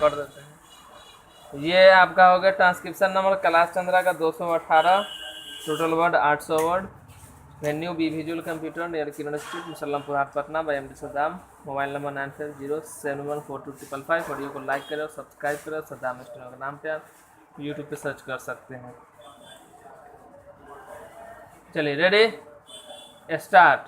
कर देते हैं। ये आपका हो गया ट्रांसक्रिप्शन नंबर कैलाश चंद्रा का 218, total word 800 word. Venue B visual computer near Kiran institute Musallampur Haat Patna by M D Saddam. Mobile number 9507142555। Audio को लाइक करें और सब्सक्राइब करें। सद्दाम स्टूडियो के नाम पे आप यूट्यूब पे सर्च कर सकते हैं। चलिए ready start.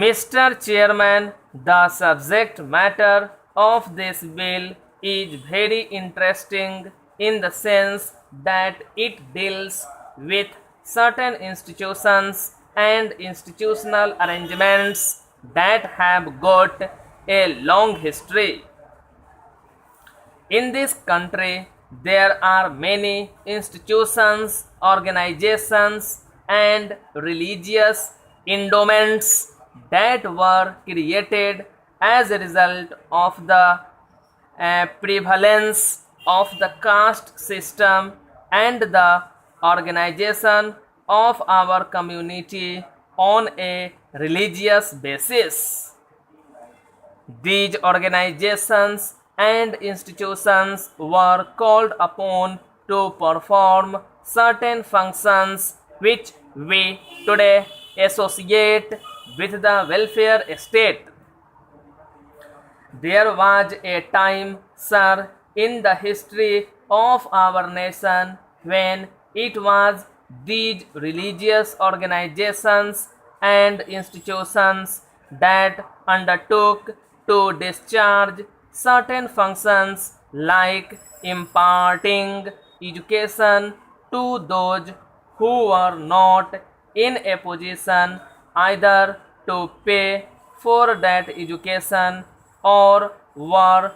Mr. Chairman, the subject matter of this bill is very interesting in the sense that it deals with certain institutions and institutional arrangements that have got a long history. In this country, there are many institutions, organizations, and religious endowments that were created as a result of the prevalence of the caste system and the organization of our community on a religious basis. These organizations and institutions were called upon to perform certain functions which we today associate with the welfare state. There was a time, sir, in the history of our nation when it was these religious organizations and institutions that undertook to discharge certain functions like imparting education to those who were not in a position either to pay for that education or were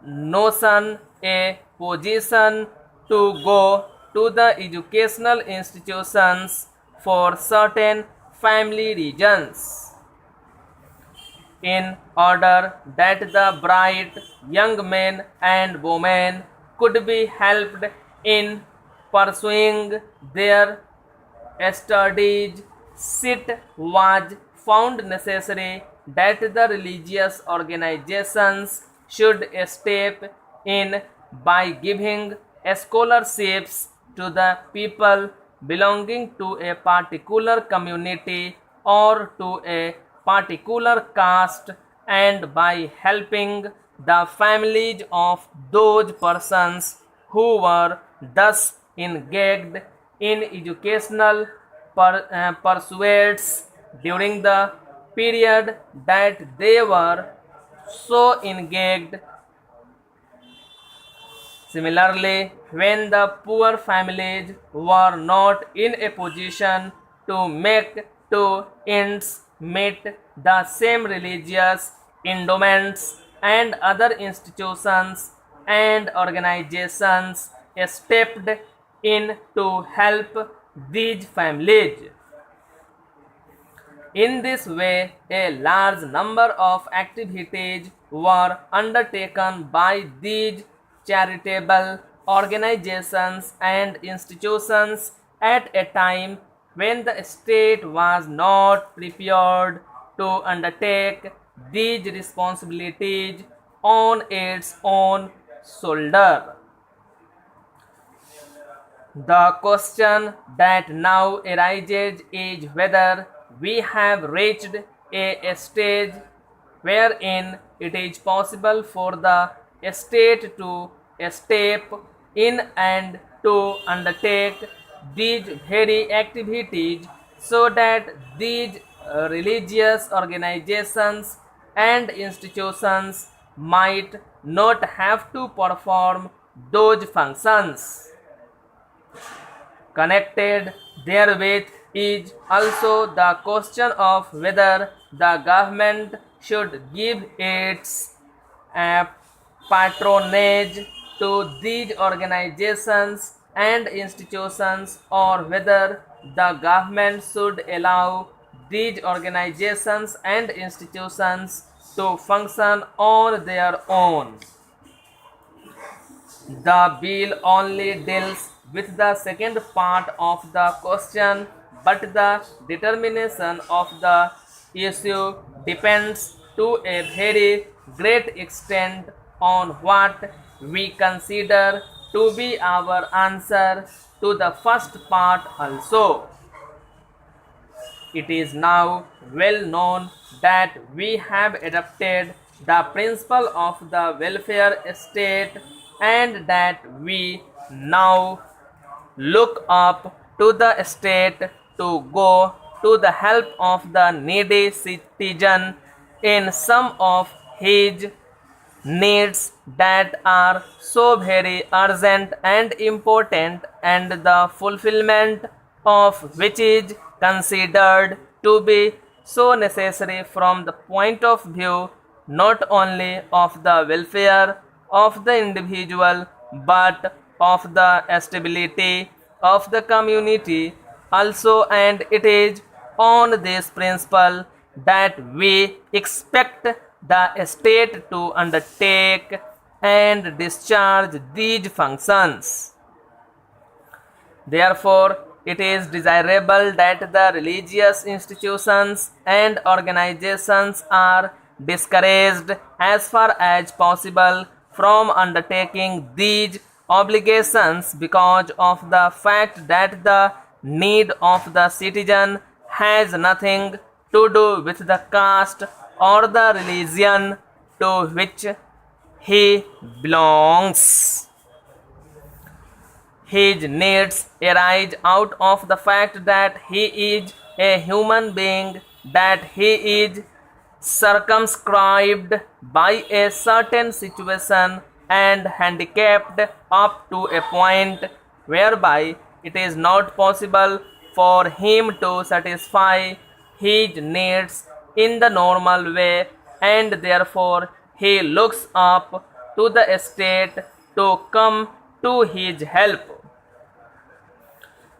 notion a position to go to the educational institutions for certain family reasons. In order that the bright young men and women could be helped in pursuing their studies, it was found necessary that the religious organizations should step in by giving scholarships to the people belonging to a particular community or to a particular caste, and by helping the families of those persons who were thus engaged in educational pursuits during the period that they were so engaged. Similarly, when the poor families were not in a position to make two ends meet, the same religious endowments and other institutions and organizations stepped in to help these families. In this way, a large number of activities were undertaken by these charitable organizations and institutions at a time when the state was not prepared to undertake these responsibilities on its own shoulder. The question that now arises is whether we have reached a stage wherein it is possible for the state to step in and to undertake these very activities so that these religious organizations and institutions might not have to perform those functions. Connected therewith is also the question of whether the government should give its patronage to these organizations and institutions, or whether the government should allow these organizations and institutions to function on their own. The bill only deals with the second part of the question, but the determination of the issue depends to a very great extent on what we consider to be our answer to the first part also. It is now well known that we have adopted the principle of the welfare state and that we now look up to the state to go to the help of the needy citizen in some of his needs that are so very urgent and important, and the fulfillment of which is considered to be so necessary from the point of view not only of the welfare of the individual but of the stability of the community also. And it is on this principle that we expect the state to undertake and discharge these functions. Therefore, it is desirable that the religious institutions and organizations are discouraged as far as possible from undertaking these obligations because of the fact that the need of the citizen has nothing to do with the caste or the religion to which he belongs. His needs arise out of the fact that he is a human being, that he is circumscribed by a certain situation and handicapped up to a point whereby it is not possible for him to satisfy his needs in the normal way, and therefore he looks up to the state to come to his help.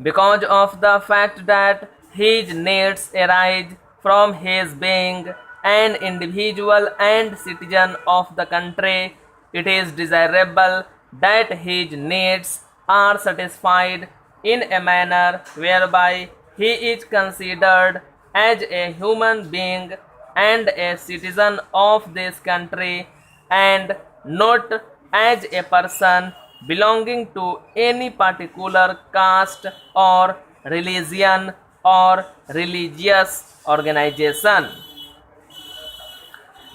Because of the fact that his needs arise from his being an individual and citizen of the country, it is desirable that his needs are satisfied in a manner whereby he is considered as a human being and a citizen of this country, and not as a person belonging to any particular caste or religion or religious organization.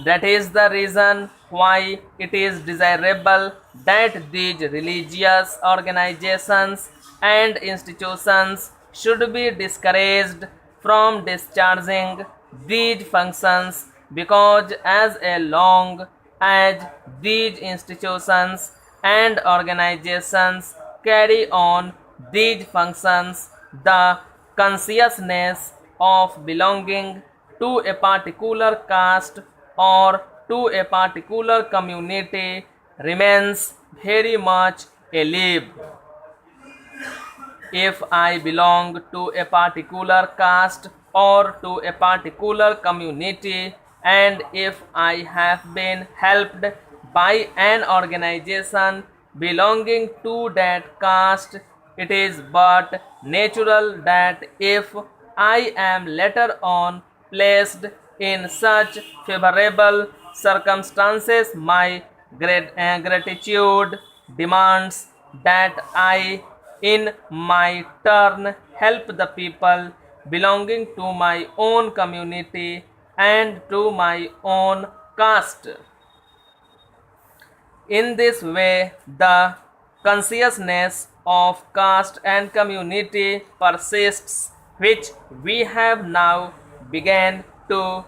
That is the reason why it is desirable that these religious organizations and institutions should be discouraged from discharging these functions, because as long as these institutions and organizations carry on these functions, the consciousness of belonging to a particular caste or to a particular community remains very much alive. If I belong to a particular caste or to a particular community, and if I have been helped by an organization belonging to that caste, it is but natural that if I am later on placed in such favorable circumstances, my gratitude demands that I in my turn help the people belonging to my own community and to my own caste. In this way, the consciousness of caste and community persists, which we have now begun to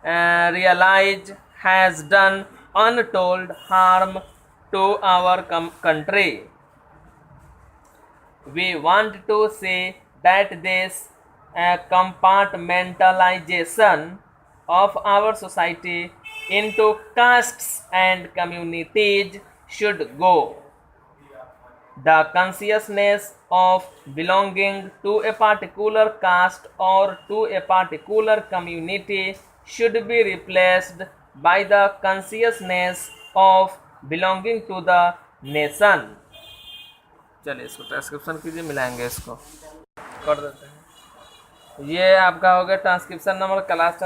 realize has done untold harm to our country. We want to say that this compartmentalization of our society into castes and communities should go. The consciousness of belonging to a particular caste or to a particular community should be replaced by the consciousness of belonging to the nation. चलिए इसको transcription कीजिए, मिलाएंगे, इसको कर देते हैं। ये आपका हो गया ट्रांसक्रिप्शन नंबर क्लास